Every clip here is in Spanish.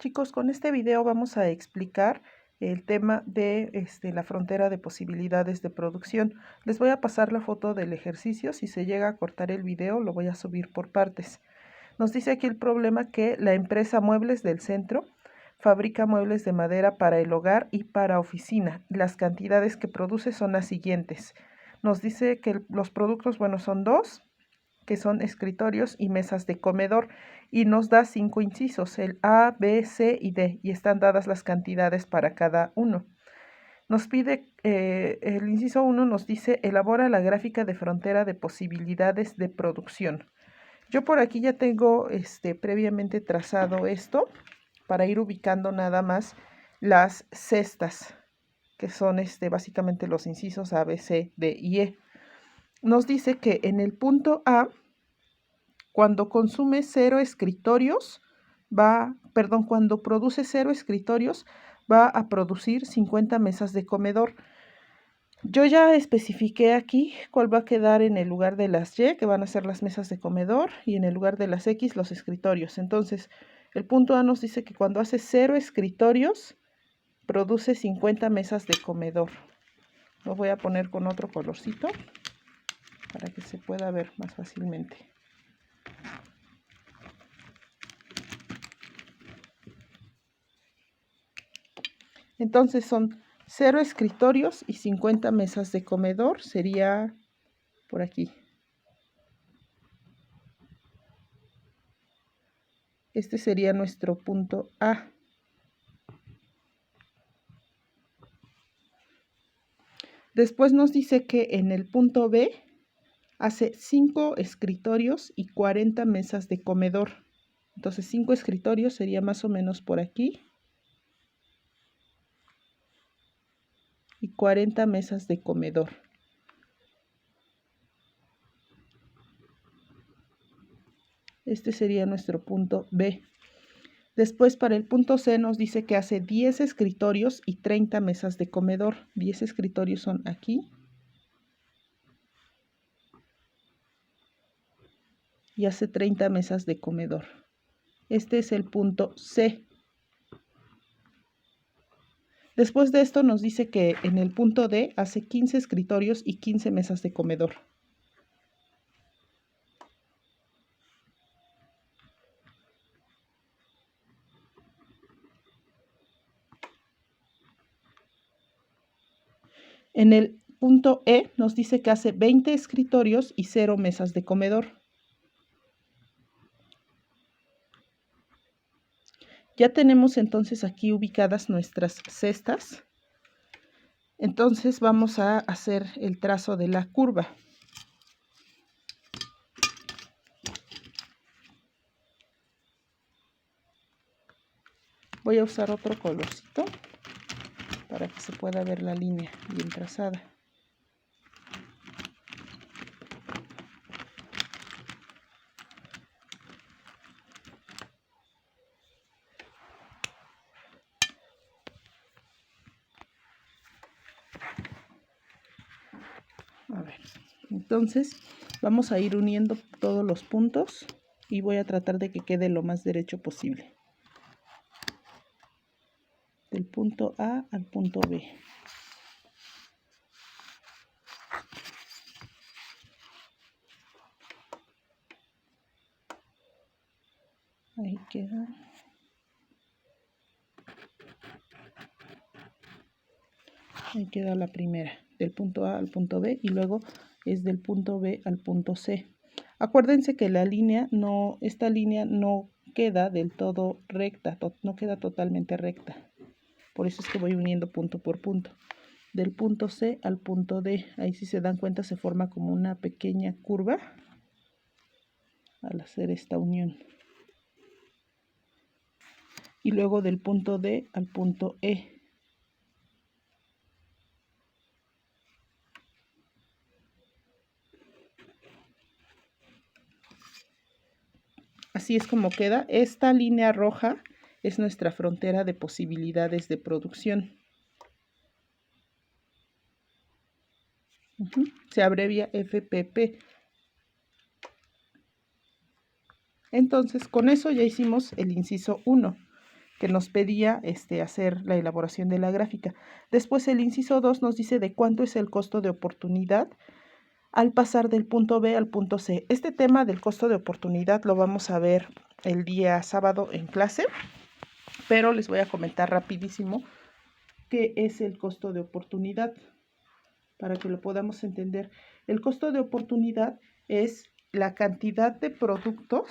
Chicos, con este video vamos a explicar el tema de la frontera de posibilidades de producción. Les voy a pasar la foto del ejercicio. Si se llega a cortar el video, lo voy a subir por partes. Nos dice aquí el problema que la empresa Muebles del Centro fabrica muebles de madera para el hogar y para oficina. Las cantidades que produce son las siguientes. Nos dice que los productos, bueno, son dos, que son escritorios y mesas de comedor, y nos da 5 incisos, el A, B, C y D, y están dadas las cantidades para cada uno. Nos pide, el inciso 1 nos dice, elabora la gráfica de frontera de posibilidades de producción. Yo por aquí ya tengo previamente trazado esto, para ir ubicando nada más las cestas, que son básicamente los incisos A, B, C, D y E. Nos dice que en el punto A, cuando consume 0 escritorios, cuando produce 0 escritorios, va a producir 50 mesas de comedor. Yo ya especifiqué aquí cuál va a quedar en el lugar de las Y, que van a ser las mesas de comedor, y en el lugar de las X, los escritorios. Entonces, el punto A nos dice que cuando hace 0 escritorios, produce 50 mesas de comedor. Lo voy a poner con otro colorcito para que se pueda ver más fácilmente. Entonces son 0 escritorios y 50 mesas de comedor, sería por aquí. Este sería nuestro punto A. Después nos dice que en el punto B hace 5 escritorios y 40 mesas de comedor. Entonces 5 escritorios sería más o menos por aquí. Y 40 mesas de comedor. Este sería nuestro punto B. Después para el punto C nos dice que hace 10 escritorios y 30 mesas de comedor. 10 escritorios son aquí. Y hace 30 mesas de comedor. Este es el punto C. Después de esto nos dice que en el punto D hace 15 escritorios y 15 mesas de comedor. En el punto E nos dice que hace 20 escritorios y 0 mesas de comedor. Ya tenemos entonces aquí ubicadas nuestras cestas. Entonces vamos a hacer el trazo de la curva. Voy a usar otro colorcito para que se pueda ver la línea bien trazada. A ver, entonces vamos a ir uniendo todos los puntos y voy a tratar de que quede lo más derecho posible. Del punto A al punto B. Ahí queda. Ahí queda la primera, del punto A al punto B, y luego es del punto B al punto C. Acuérdense que esta línea no queda del todo recta, no queda totalmente recta. Por eso es que voy uniendo punto por punto. Del punto C al punto D, ahí si se dan cuenta se forma como una pequeña curva al hacer esta unión. Y luego del punto D al punto E. Así es como queda. Esta línea roja es nuestra frontera de posibilidades de producción. Se abrevia FPP. Entonces, con eso ya hicimos el inciso 1. que nos pedía hacer la elaboración de la gráfica. Después el inciso 2 nos dice de cuánto es el costo de oportunidad al pasar del punto B al punto C. Este tema del costo de oportunidad lo vamos a ver el día sábado en clase, pero les voy a comentar rapidísimo qué es el costo de oportunidad para que lo podamos entender. El costo de oportunidad es la cantidad de productos,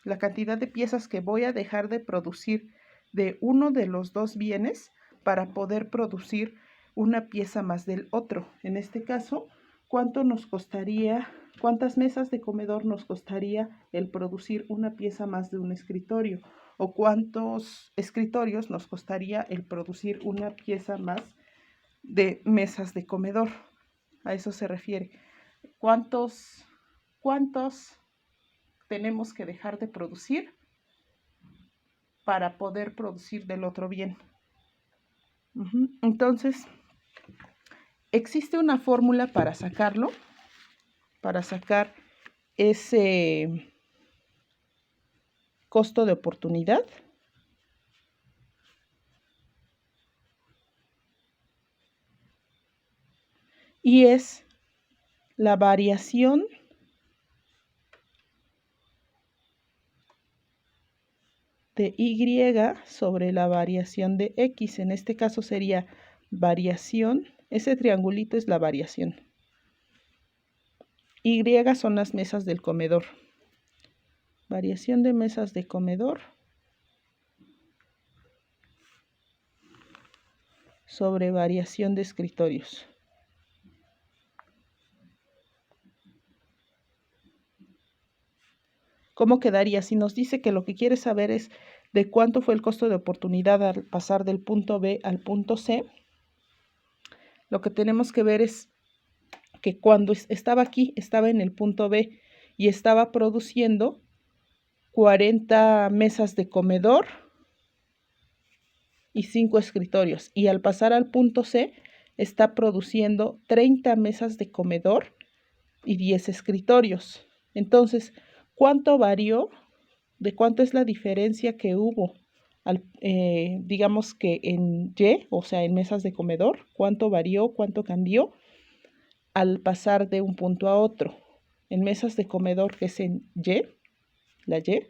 la cantidad de piezas que voy a dejar de producir de uno de los dos bienes para poder producir una pieza más del otro. En este caso, ¿cuánto nos costaría, cuántas mesas de comedor nos costaría el producir una pieza más de un escritorio? ¿O cuántos escritorios nos costaría el producir una pieza más de mesas de comedor? A eso se refiere. ¿Cuántos tenemos que dejar de producir para poder producir del otro bien? Entonces, existe una fórmula para sacarlo, para sacar ese costo de oportunidad. Y es la variación de Y sobre la variación de X. En este caso sería variación, ese triangulito es la variación. Y son las mesas del comedor. Variación de mesas de comedor sobre variación de escritorios. ¿Cómo quedaría? Si nos dice que lo que quiere saber es de cuánto fue el costo de oportunidad al pasar del punto B al punto C, lo que tenemos que ver es que cuando estaba aquí, estaba en el punto B y estaba produciendo 40 mesas de comedor y 5 escritorios. Y al pasar al punto C, está produciendo 30 mesas de comedor y 10 escritorios. Entonces, ¿cuánto varió? ¿De cuánto es la diferencia que hubo? Digamos que en Y, o sea, en mesas de comedor, ¿cuánto varió? ¿Cuánto cambió al pasar de un punto a otro? En mesas de comedor, que es en Y, la Y,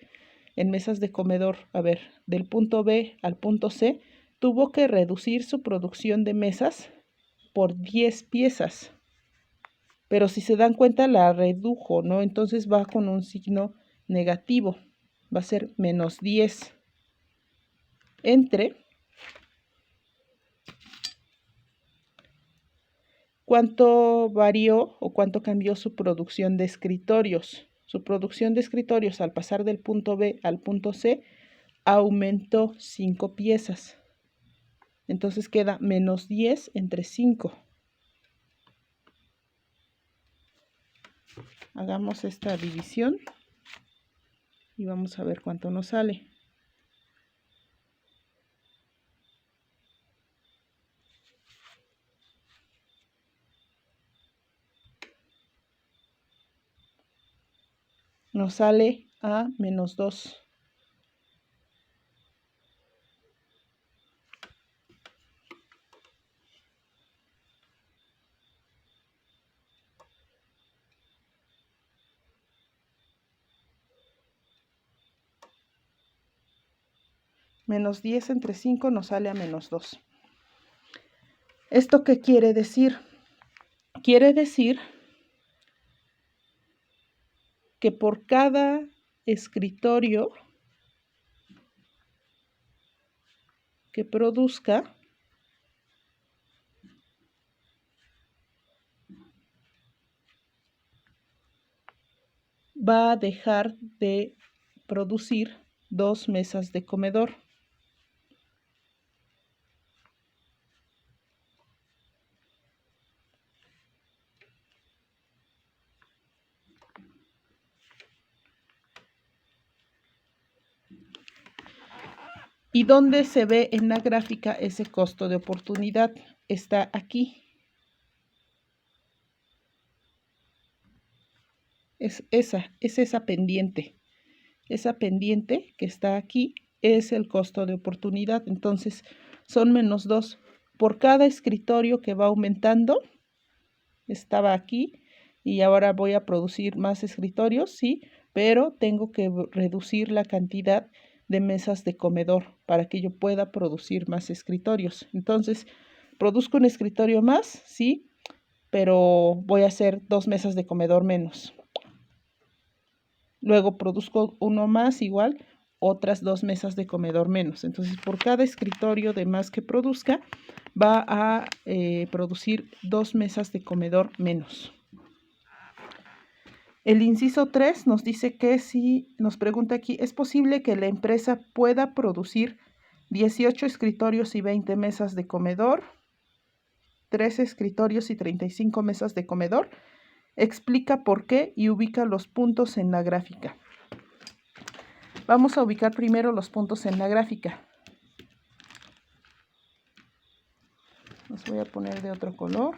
en mesas de comedor, a ver, del punto B al punto C, tuvo que reducir su producción de mesas por 10 piezas. Pero si se dan cuenta, la redujo, ¿no? Entonces va con un signo negativo. Va a ser menos 10 entre cuánto varió o cuánto cambió su producción de escritorios. Su producción de escritorios al pasar del punto B al punto C aumentó 5 piezas. Entonces queda menos 10 entre 5. Hagamos esta división y vamos a ver cuánto nos sale. Nos sale a menos 2. Menos 10 entre 5 nos sale a menos 2. ¿Esto qué quiere decir? Quiere decir que por cada escritorio que produzca, va a dejar de producir 2 mesas de comedor. ¿Y dónde se ve en la gráfica ese costo de oportunidad? Está aquí. Es esa pendiente. Esa pendiente que está aquí es el costo de oportunidad. Entonces, son -2 por cada escritorio que va aumentando. Estaba aquí y ahora voy a producir más escritorios, sí, pero tengo que reducir la cantidad de mesas de comedor para que yo pueda producir más escritorios. Entonces, produzco un escritorio más, sí, pero voy a hacer 2 mesas de comedor menos. Luego produzco uno más igual, otras 2 mesas de comedor menos. Entonces, por cada escritorio de más que produzca, va a producir 2 mesas de comedor menos. El inciso 3 nos dice que si, nos pregunta aquí, ¿es posible que la empresa pueda producir 18 escritorios y 20 mesas de comedor? 13 escritorios y 35 mesas de comedor. Explica por qué y ubica los puntos en la gráfica. Vamos a ubicar primero los puntos en la gráfica. Los voy a poner de otro color.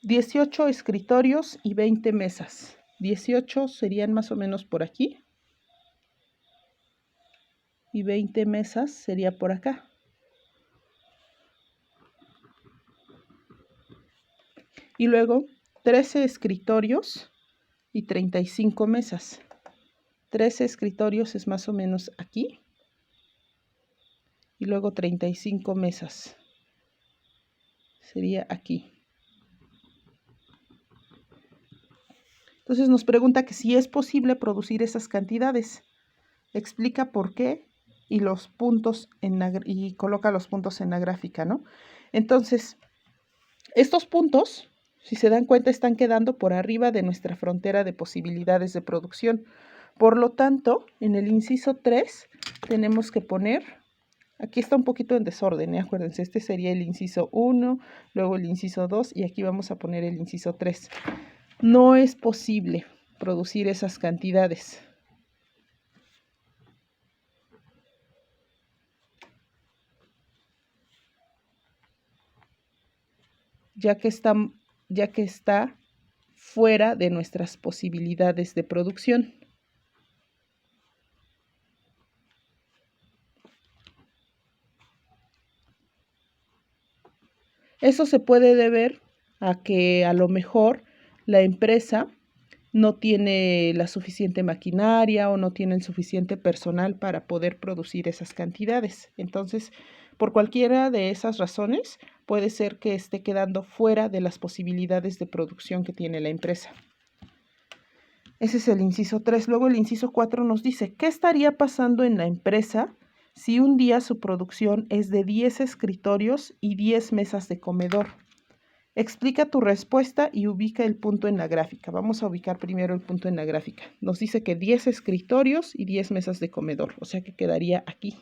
$18 escritorios y 20 mesas. 18 serían más o menos por aquí. Y 20 mesas sería por acá. Y luego 13 escritorios y 35 mesas. 13 escritorios es más o menos aquí. Y luego 35 mesas. Sería aquí. Entonces nos pregunta que si es posible producir esas cantidades. Explica por qué y los puntos y coloca los puntos en la gráfica, ¿no? Entonces, estos puntos, si se dan cuenta, están quedando por arriba de nuestra frontera de posibilidades de producción. Por lo tanto, en el inciso 3 tenemos que poner, aquí está un poquito en desorden, acuérdense, este sería el inciso 1, luego el inciso 2 y aquí vamos a poner el inciso 3. No es posible producir esas cantidades. Ya que está fuera de nuestras posibilidades de producción. Eso se puede deber a que a lo mejor la empresa no tiene la suficiente maquinaria o no tiene el suficiente personal para poder producir esas cantidades. Entonces, por cualquiera de esas razones, puede ser que esté quedando fuera de las posibilidades de producción que tiene la empresa. Ese es el inciso 3. Luego el inciso 4 nos dice, ¿qué estaría pasando en la empresa si un día su producción es de 10 escritorios y 10 mesas de comedor? Explica tu respuesta y ubica el punto en la gráfica. Vamos a ubicar primero el punto en la gráfica. Nos dice que 10 escritorios y 10 mesas de comedor, o sea que quedaría aquí.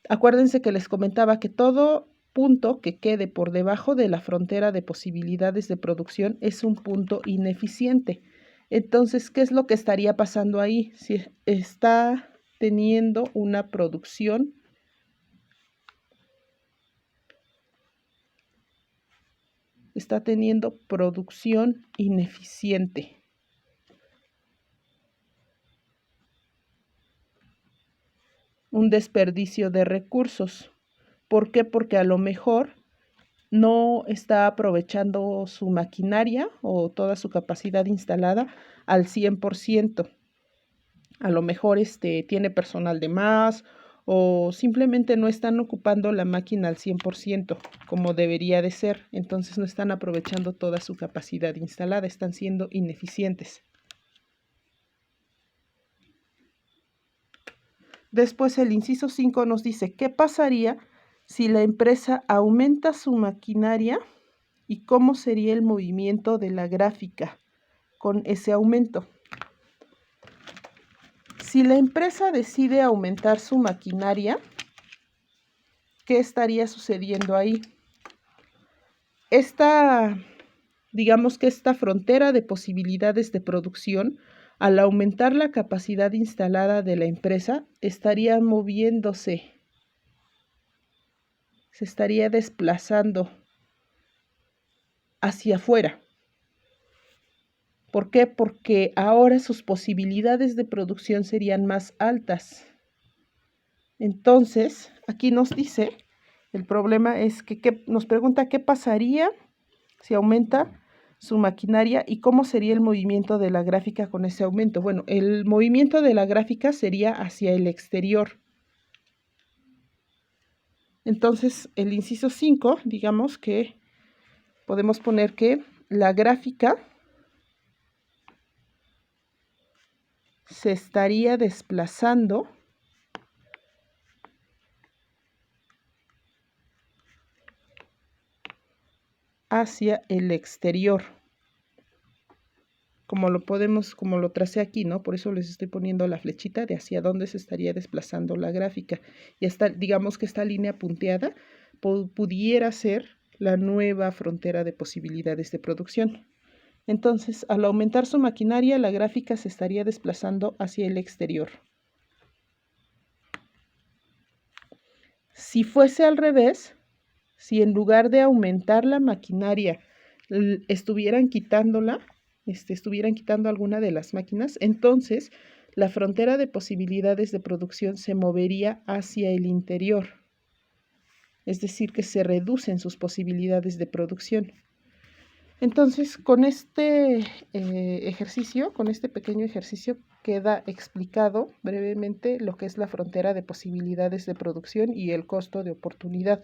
Acuérdense que les comentaba que todo punto que quede por debajo de la frontera de posibilidades de producción es un punto ineficiente. Entonces, ¿qué es lo que estaría pasando ahí? Si está teniendo una producción ineficiente. Un desperdicio de recursos. ¿Por qué? Porque a lo mejor no está aprovechando su maquinaria o toda su capacidad instalada al 100%. A lo mejor tiene personal de más o simplemente no están ocupando la máquina al 100% como debería de ser. Entonces no están aprovechando toda su capacidad instalada, están siendo ineficientes. Después el inciso 5 nos dice, ¿qué pasaría si la empresa aumenta su maquinaria y cómo sería el movimiento de la gráfica con ese aumento? Si la empresa decide aumentar su maquinaria, ¿qué estaría sucediendo ahí? Digamos que esta frontera de posibilidades de producción Al aumentar la capacidad instalada de la empresa, estaría moviéndose, se estaría desplazando hacia afuera. ¿Por qué? Porque ahora sus posibilidades de producción serían más altas. Entonces, aquí nos dice, el problema es que nos pregunta qué pasaría si aumenta su maquinaria y cómo sería el movimiento de la gráfica con ese aumento. Bueno, el movimiento de la gráfica sería hacia el exterior. Entonces, el inciso 5, digamos que podemos poner que la gráfica se estaría desplazando hacia el exterior. Como lo tracé aquí, ¿no? Por eso les estoy poniendo la flechita de hacia dónde se estaría desplazando la gráfica. Y digamos que esta línea punteada pudiera ser la nueva frontera de posibilidades de producción. Entonces, al aumentar su maquinaria, la gráfica se estaría desplazando hacia el exterior. Si fuese al revés, si en lugar de aumentar la maquinaria estuvieran quitando alguna de las máquinas, entonces la frontera de posibilidades de producción se movería hacia el interior. Es decir, que se reducen sus posibilidades de producción. Entonces, con este con este pequeño ejercicio, queda explicado brevemente lo que es la frontera de posibilidades de producción y el costo de oportunidad.